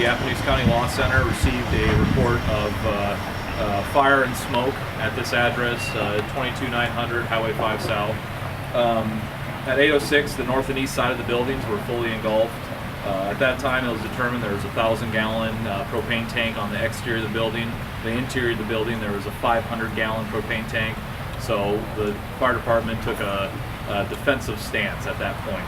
the Antonen County Law Center received a report of fire and smoke at this address, 22900 Highway 5 South. At 8:06, the north and east side of the buildings were fully engulfed. At that time, it was determined there was a 1,000-gallon propane tank on the exterior of the building. The interior of the building, there was a 500-gallon propane tank. So the fire department took a defensive stance at that point.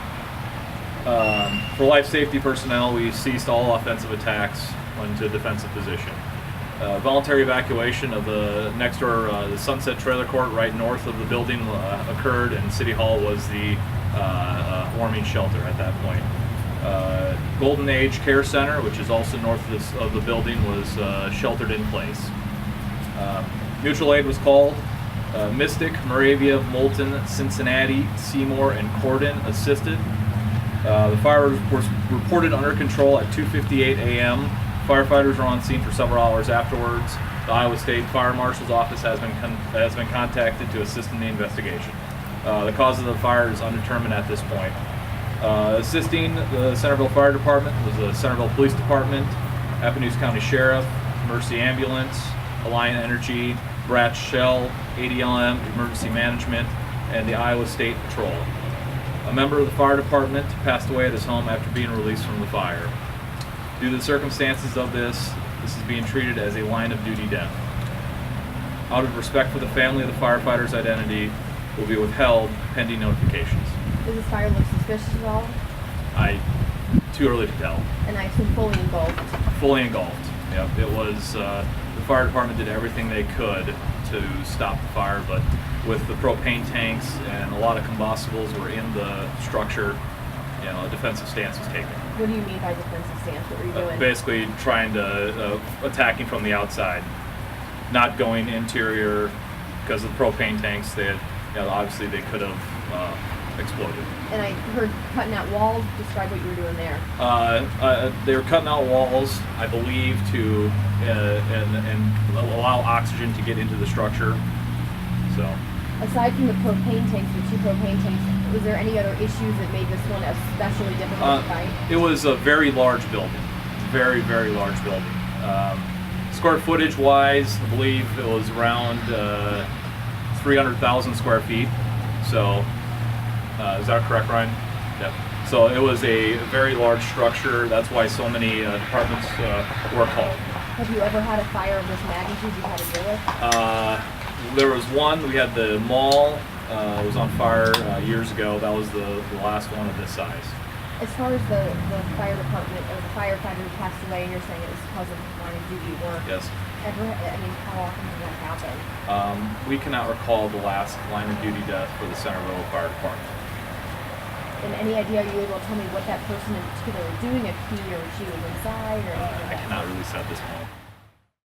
For life safety personnel, we ceased all offensive attacks, went into a defensive position. Voluntary evacuation of the next door, the Sunset Trailer Court right north of the building occurred, and City Hall was the warming shelter at that point. Golden Age Care Center, which is also north of the building, was sheltered in place. Mutual aid was called. Mystic, Moravia, Moulton, Cincinnati, Seymour, and Cordon assisted. The fire was reported under control at 2:58 a.m. Firefighters were on scene for several hours afterwards. The Iowa State Fire Marshal's Office has been contacted to assist in the investigation. The cause of the fire is undetermined at this point. Assisting the Centerville Fire Department was the Centerville Police Department, Appanoose County Sheriff, Mercy Ambulance, Alliant Energy, Bratch Shell, ADLM, Emergency Management, and the Iowa State Patrol. A member of the fire department passed away at his home after being released from the fire. Due to the circumstances of this is being treated as a line of duty death. Out of respect for the family of the firefighter's identity, will be withheld pending notifications. Does this fire look suspicious at all? Too early to tell. And I assume fully engulfed. Fully engulfed. Yep. It was the fire department did everything they could to stop the fire, but with the propane tanks and a lot of combustibles were in the structure, a defensive stance was taken. What do you mean by defensive stance? What were you doing? Basically trying to attacking from the outside, not going interior because of the propane tanks. They had, obviously they could have exploded. And I heard cutting out walls. Describe what you were doing there. They were cutting out walls, I believe, to and allow oxygen to get into the structure. So. Aside from the propane tanks, the two propane tanks, was there any other issues that made this one especially difficult to fight? It was a very large building, very, very large building. Square footage wise, I believe it was around 300,000 square feet. So, is that correct, Ryan? Yep. So it was a very large structure. That's why so many departments were called. Have you ever had a fire of this magnitude you've had to deal with? There was one. We had the mall. It was on fire years ago. That was the last one of this size. As far as the fire department or the firefighter who passed away, and you're saying it was because of line of duty work. Yes. How often did that happen? We cannot recall the last line of duty death for the Centerville Fire Department. And any idea, are you able to tell me what that person in particular was doing, if he or she was inside or anything like that? I cannot really say at this point.